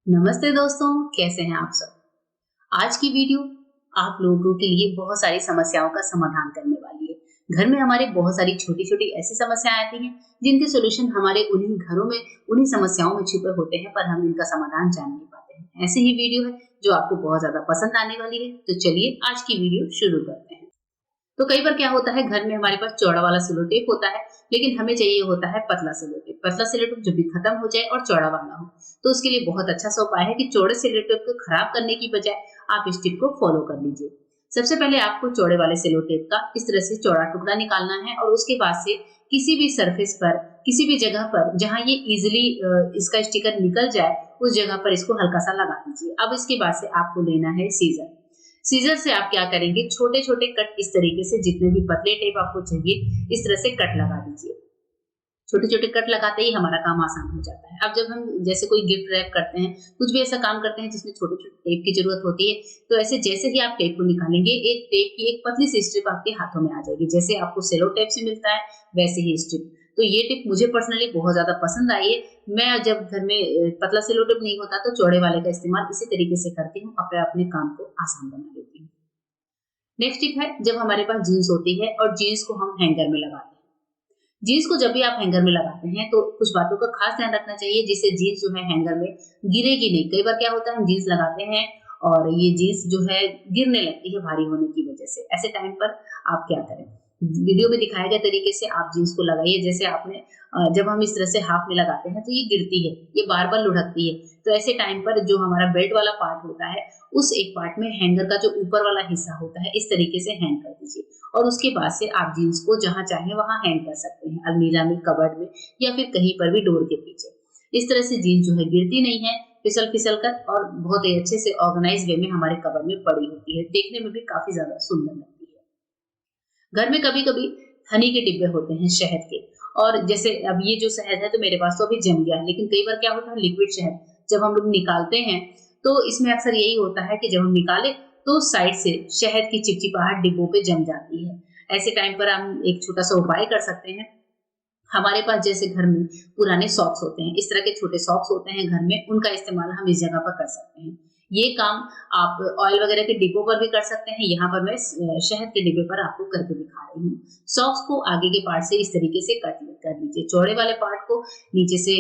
नमस्ते दोस्तों, कैसे हैं आप सब। आज की वीडियो आप लोगों के लिए बहुत सारी समस्याओं का समाधान करने वाली है। घर में हमारे बहुत सारी छोटी-छोटी ऐसी समस्याएं आती हैं जिनके सॉल्यूशन हमारे उन्हीं घरों में उन्हीं समस्याओं में छुपे होते हैं, पर हम इनका समाधान जान नहीं पाते हैं। ऐसी ही वीडियो है जो आपको बहुत ज्यादा पसंद आने वाली है। तो चलिए आज की वीडियो शुरू करते हैं। तो कई बार क्या होता है, घर में हमारे पास चौड़ा वाला सेलो टेप होता है, लेकिन हमें चाहिए होता है पतला सेलो टेप। पतला सेलो टेप जब भी खत्म हो जाए और चौड़ा वाला हो, तो उसके लिए बहुत अच्छा सा उपाय है कि चौड़े सेलो टेप को खराब करने की बजाय आप इस टिप को फॉलो कर लीजिए। सबसे पहले आपको चौड़े वाले सेलो टेप का इस तरह से चौड़ा टुकड़ा निकालना है और उसके बाद से किसी भी सरफेस पर, किसी भी जगह पर जहां ये इजिली इसका स्टिकर निकल जाए, उस जगह पर इसको हल्का सा लगा दीजिए। अब इसके बाद से आपको लेना है सीजर। सीजर से आप क्या करेंगे, छोटे-छोटे कट इस तरीके से, जितने भी पतले टेप आपको चाहिए, इस तरह से कट लगा दीजिए। छोटे-छोटे कट लगाते ही हमारा काम आसान हो जाता है। अब जब हम जैसे कोई गिफ्ट रैप करते हैं, कुछ भी ऐसा काम करते हैं जिसमें छोटे-छोटे टेप की ज़रूरत होती है, तो ऐसे जैसे ही आप टेप को निकालेंगे, एक टेप की एक पतली सी स्ट्रिप आपके हाथों में आ जाएगी। जैसे आपको सेलो टेप से मिलता है, वैसे ही स्ट्रिप। तो ये टिप मुझे पर्सनली बहुत ज़्यादा पसंद आई है। मैं जब घर में पतला सेलो टेप नहीं होता, तो चौड़े वाले का इस्तेमाल इसी तरीके से करती हूँ, अपने काम को आसान बना लेती हूँ। नेक्स्ट टिप है, जब हमारे पास जीन्स होती है और जीन्स को हम हैंगर में लगाते हैं। जीन्स को जब भी आप हैंगर में लगाते हैं, तो कुछ बातों का खास ध्यान रखना चाहिए, जिससे जीन्स जो है हैंगर में गिरेगी नहीं। कई बार क्या होता है, हम जीन्स लगाते हैं और ये जीन्स जो है गिरने लगती है भारी होने की वजह से। ऐसे टाइम पर आप क्या करें, वीडियो में दिखाए गए तरीके से आप जीन्स को लगाइए। जैसे आपने जब हम इस तरह से हाफ में लगाते हैं तो ये गिरती है, ये बार बार लुढ़कती है। तो ऐसे टाइम पर जो हमारा बेल्ट वाला पार्ट होता है, उस एक पार्ट में हैंगर का जो ऊपर वाला हिस्सा होता है, इस तरीके से हैंग कर दीजिए। और उसके बाद से आप जीन्स को जहाँ चाहें वहाँ हैंग कर सकते हैं, अलमीरा में, कबर्ड में, या फिर कहीं पर भी डोर के पीछे। इस तरह से जीन्स जो है गिरती नहीं है, फिसल-फिसल कर, और बहुत ही अच्छे से ऑर्गेनाइज़ वे में हमारे कबर्ड में पड़ी होती है। देखने में भी काफ़ी ज़्यादा सुंदर लगती है। घर में कभी-कभी हनी के डिब्बे होते हैं, शहद के। और जैसे अब ये जो शहद है तो मेरे पास तो अभी जम गया है, लेकिन कई बार क्या होता है, लिक्विड शहद जब हम लोग निकालते हैं, तो इसमें अक्सर यही होता है कि जब हम निकालें तो साइड से शहद की चिपचिपाहट डिब्बों पे जम जाती है। ऐसे टाइम पर हम एक छोटा-सा उपाय कर सकते हैं। हमारे पास जैसे घर में पुराने सॉक्स होते हैं, इस तरह के छोटे सॉक्स होते हैं घर में, उनका इस्तेमाल हम इस जगह पर कर सकते हैं। ये काम आप ऑयल वगैरह के डिब्बों पर भी कर सकते हैं। यहाँ पर मैं शहद के डिब्बे पर आपको करके दिखा रही हूँ। सॉक्स को आगे के पार्ट से इस तरीके से कट कर लीजिए। चौड़े वाले पार्ट को नीचे से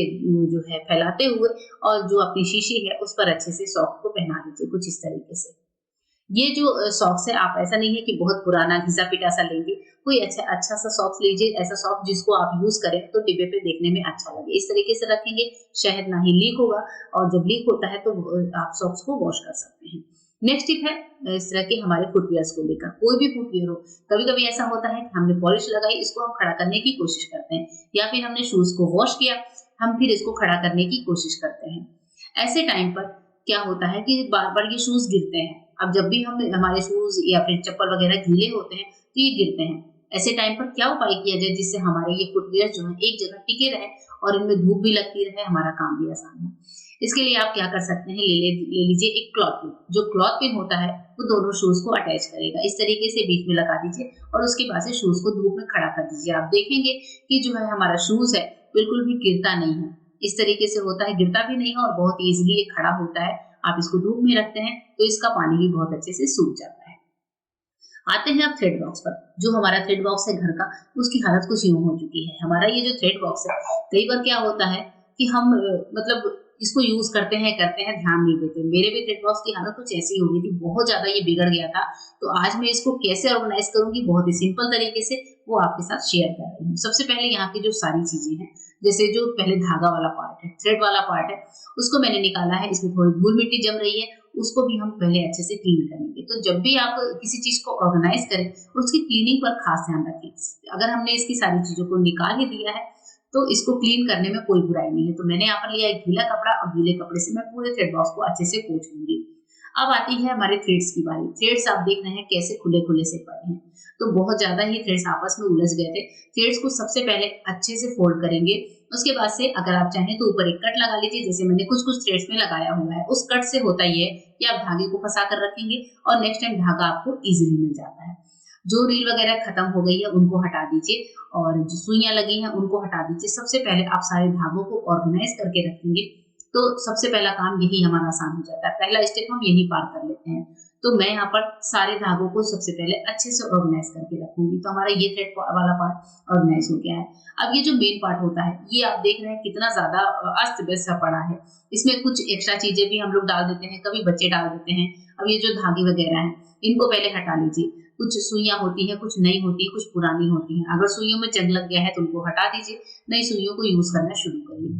जो है फैलाते हुए, और जो अपनी शीशी है उस पर अच्छे से सॉक्स को पहना दीजिए, कुछ इस तरीके से। ये जो सॉक्स है, आप ऐसा नहीं है कि बहुत पुराना घिसा-पिटा सा लेंगे, कोई अच्छा सा सॉक्स लीजिए, ऐसा सॉक्स जिसको आप यूज़ करें तो डिब्बे पे देखने में अच्छा लगे। इस तरीके से रखेंगे, शहद ना ही लीक होगा, और जब लीक होता है तो आप सॉक्स को वॉश कर सकते हैं। नेक्स्ट टिप है इस तरह के हमारे फुटवियर्स को लेकर, कोई भी फुटवियर हो। कभी-कभी ऐसा होता है कि हमने पॉलिश लगाई, इसको हम खड़ा करने की कोशिश करते हैं, या फिर हमने शूज़ को वॉश किया, हम फिर इसको खड़ा करने की कोशिश करते हैं। ऐसे टाइम पर क्या होता है कि बार-बार ये शूज़ गिरते हैं। अब जब भी हम हमारे शूज़ या फिर चप्पल वगैरह गीले होते हैं, तो ये गिरते हैं। ऐसे टाइम पर क्या उपाय किया जाए जिससे हमारे ये फुटवियर जो है एक जगह टिके रहें और इनमें धूप भी लगती रहे, हमारा काम भी आसान हो। इसके लिए आप क्या कर सकते हैं, ले लीजिए एक क्लॉथ पिन। जो क्लॉथ पिन होता है, वो दोनों शूज़ को अटैच करेगा। इस तरीके से बीच में लगा दीजिए और उसके बाद से शूज़ को धूप में खड़ा कर दीजिए। आप देखेंगे कि जो है हमारा शूज़ है, बिल्कुल भी गिरता नहीं है। इस तरीके से होता है, गिरता भी नहीं है और बहुत ईज़िली ये खड़ा होता है। आप इसको धूप में रखते हैं तो इसका पानी भी बहुत अच्छे से सूख जाता है। आते हैं अब थ्रेड बॉक्स पर। जो हमारा थ्रेड बॉक्स है घर का, उसकी हालत कुछ यूँ हो चुकी है। हमारा ये जो थ्रेड बॉक्स है, कई बार क्या होता है कि हम मतलब इसको यूज़ करते हैं, ध्यान नहीं देते। मेरे भी थ्रेड बॉक्स की हालत कुछ ऐसी हो गई थी, बहुत ज़्यादा ये बिगड़ गया था। तो आज मैं इसको कैसे ऑर्गेनाइज़ करूँगी, बहुत ही सिंपल तरीके से वो आपके साथ शेयर कर रही हूँ। सबसे पहले यहाँ की जो सारी चीज़ें हैं, जैसे जो पहले धागा वाला पार्ट है, थ्रेड वाला पार्ट है, उसको मैंने निकाला है। इसमें थोड़ी धूल-मिट्टी जम रही है, उसको भी हम पहले अच्छे से क्लीन करेंगे। तो जब भी आप किसी चीज़ को ऑर्गेनाइज़ करें, उसकी क्लीनिंग पर खास ध्यान रखें। अगर हमने इसकी सारी चीज़ों को निकाल ही दिया है, तो इसको क्लीन करने में कोई बुराई नहीं है। तो मैंने यहाँ पर लिया एक गीला कपड़ा, और गीले कपड़े से मैं पूरे थ्रेड बॉक्स को अच्छे से पोंछ लूँगी। अब आती है हमारे थ्रेड्स की बारी। थ्रेड्स आप देख रहे हैं कैसे खुले-खुले से पड़े हैं, तो बहुत ज़्यादा ही थ्रेड्स आपस में उलझ गए थे। थ्रेड्स को सबसे पहले अच्छे से फोल्ड करेंगे। उसके बाद से अगर आप चाहें तो ऊपर एक कट लगा लीजिए, जैसे मैंने कुछ-कुछ थ्रेड्स में लगाया हुआ है। उस कट से होता ये है कि आप धागे को फँसा कर रखेंगे और नेक्स्ट टाइम धागा आपको ईज़िली मिल जाता है। जो रील वगैरह खत्म हो गई है उनको हटा दीजिए, और जो सुइयाँ लगी हैं उनको हटा दीजिए। सबसे पहले आप सारे धागों को ऑर्गेनाइज़ करके रखेंगे, तो सबसे पहला काम यही हमारा आसान हो जाता है, पहला स्टेप हम यही पार कर लेते हैं। तो मैं यहाँ पर सारे धागों को सबसे पहले अच्छे से ऑर्गेनाइज करके रखूंगी। तो हमारा ये थ्रेड वाला पार्ट ऑर्गेनाइज हो गया है। अब ये जो मेन पार्ट होता है, ये आप देख रहे हैं कितना ज्यादा अस्त व्यस्त सा पड़ा है। इसमें कुछ एक्स्ट्रा चीजें भी हम लोग डाल देते हैं, कभी बच्चे डाल देते हैं। अब ये जो धागे वगैरह हैं, इनको पहले हटा लीजिए। कुछ सुइयां होती हैं, कुछ नई होती है, कुछ पुरानी होती हैं। अगर सुइयों में जंग लग गया है तो उनको हटा दीजिए, नई सुइयों को यूज करना शुरू करिए।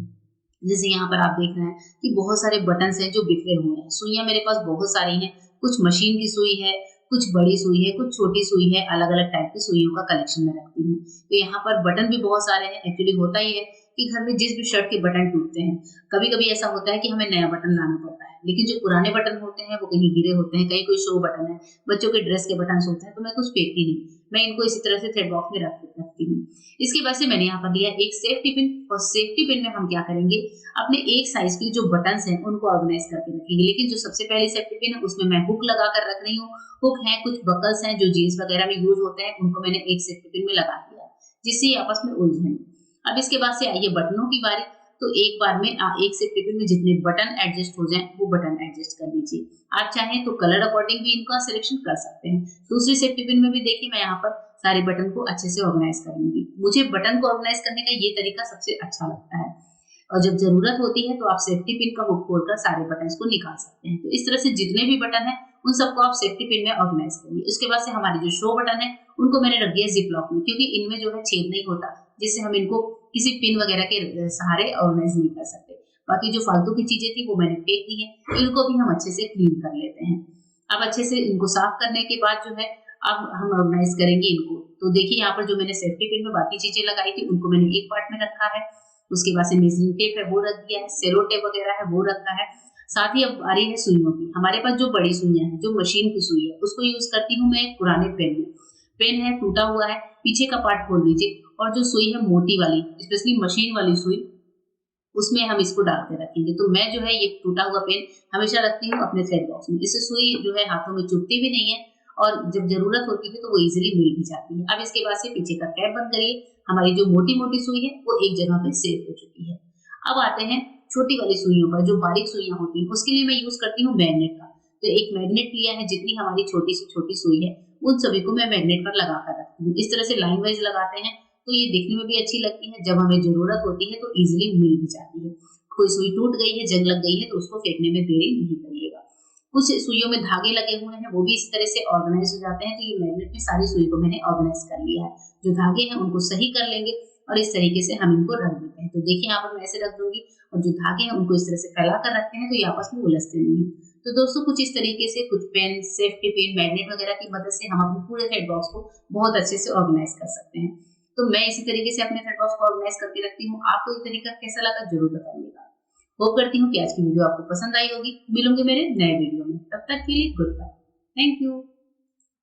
जैसे यहाँ पर आप देख रहे हैं कि बहुत सारे बटन्स हैं जो बिखरे हुए हैं। सुइयां मेरे पास बहुत सारी हैं, कुछ मशीन की सुई है, कुछ बड़ी सुई है, कुछ छोटी सुई है, अलग-अलग टाइप की सुइयों का कलेक्शन मैं रखती हूँ। तो यहाँ पर बटन भी बहुत सारे हैं। एक्चुअली होता ही है कि घर में जिस भी शर्ट के बटन टूटते हैं, कभी-कभी ऐसा होता है कि हमें नया बटन लाना पड़ता है। लेकिन जो पुराने बटन होते हैं वो कहीं गिरे होते हैं, कहीं कोई शो बटन है, बच्चों के ड्रेस के बटन्स होते हैं, तो मैं कुछ फेंकती नहीं। मैं इनको इसी तरह से थ्रेड बॉक्स में रखती हूँ। इसके बाद से मैंने यहाँ पर लिया एक सेफ्टी पिन, और सेफ्टी पिन में हम क्या करेंगे, अपने एक साइज के जो बटन्स हैं उनको ऑर्गेनाइज करके रखेंगे। लेकिन जो सबसे पहली सेफ्टी पिन है उसमें मैं हुक लगा कर रख रही हूँ। हुक है, कुछ बकल्स हैं जो जीन्स वगैरह में यूज होते हैं, उनको मैंने एक सेफ्टी पिन में लगा दिया जिससे ये आपस में उलझे नहीं। अब इसके बाद से आइए बटनों की बारी। तो एक बार में एक सेफ्टी पिन में जितने बटन एडजस्ट हो जाएं वो बटन एडजस्ट कर लीजिए। आप चाहें तो कलर अकॉर्डिंग भी इनका सिलेक्शन कर सकते हैं। दूसरी सेफ्टी पिन में भी देखिए मैं यहाँ पर सारे बटन को अच्छे से ऑर्गेनाइज करूंगी। मुझे बटन को ऑर्गेनाइज करने का ये तरीका सबसे अच्छा लगता है। और जब जरूरत होती है तो आप सेफ्टी पिन का हुक खोलकर सारे बटन्स को निकाल सकते हैं। तो इस तरह से जितने भी बटन हैं उन सबको आप सेफ्टी पिन में ऑर्गेनाइज करिए। उसके बाद से हमारे जो शो बटन है उनको मैंने रख दिया जिप लॉक में, क्योंकि इनमें जो है छेद नहीं होता, जिससे हम इनको किसी पिन वगैरह के सहारे ऑर्गेनाइज नहीं कर सकते। बाकी जो फालतू की चीजें थी वो मैंने फेंक दी है, इनको भी हम अच्छे से क्लीन कर लेते हैं। अब अच्छे से इनको साफ करने के बाद जो है अब हम ऑर्गेनाइज करेंगे इनको। तो देखिए यहाँ पर जो मैंने सेफ्टी पिन में बाकी चीजें लगाई थी उनको मैंने एक पार्ट में रखा है। उसके बाद से मेजरिंग टेप है वो रख दिया है, सेलो टेप वगैरह है वो रखा है। साथ ही अब बारी है सुइयों की। हमारे पास जो बड़ी सुइयां हैं, जो मशीन की सुई है, उसको यूज करती हूँ मैं पुराने पेन में। पेन है टूटा हुआ है, पीछे का पार्ट खोल लीजिए, और जो सुई है मोटी वाली, स्पेशली मशीन वाली सुई, उसमें हम इसको डाल के रखेंगे। तो मैं जो है ये टूटा हुआ पेन हमेशा रखती हूँ अपने थ्रेड बॉक्स में। इससे सुई जो है हाथों में चुभती भी नहीं है, और जब जरूरत होती है तो वो इजीली मिल भी जाती है। अब इसके बाद से पीछे का कैप बंद करिए। हमारी जो मोटी मोटी सुई है वो एक जगह पे सेट हो चुकी है। अब आते हैं छोटी वाली सुइयों पर, जो बारीक सुइयां होती हैं उसके लिए मैं यूज करती हूँ मैग्नेट का। तो एक मैग्नेट लिया है, जितनी हमारी छोटी से छोटी सुई है उन सभी को मैं मैग्नेट पर लगा कर रखती हूँ। इस तरह से लाइन वाइज लगाते हैं तो ये देखने में भी अच्छी लगती है, जब हमें जरूरत होती है तो इजीली मिल भी जाती है। कोई सुई टूट गई है, जंग लग गई है, तो उसको फेंकने में देरी नहीं करिएगा। कुछ सुइयों में धागे लगे हुए हैं, वो भी इस तरह से ऑर्गेनाइज हो जाते हैं। तो ये मैग्नेट में सारी सुई को मैंने ऑर्गेनाइज कर लिया है। जो धागे हैं उनको सही कर लेंगे और इस तरीके से हम इनको रख देते हैं। तो देखिए यहाँ पर मैं ऐसे रख दूंगी, और जो धागे हैं उनको इस तरह से फैला कर रखते हैं तो ये आपस में उलझते नहीं है। तो दोस्तों कुछ इस तरीके से कुछ पेन, सेफ्टी पिन, मैग्नेट वगैरह की मदद से हम अपने पूरे थ्रेड बॉक्स को बहुत अच्छे से ऑर्गेनाइज कर सकते हैं। तो मैं इसी तरीके से अपने थ्रेड बॉक्स को ऑर्गेनाइज करके रखती हूँ। आपको ये तरीका कैसा लगा जरूर बताइएगा। होप करती हूँ कि आज की वीडियो आपको पसंद आई होगी। मिलूंगी मेरे नए वीडियो में, तब तक के लिए गुड बाय। Thank you.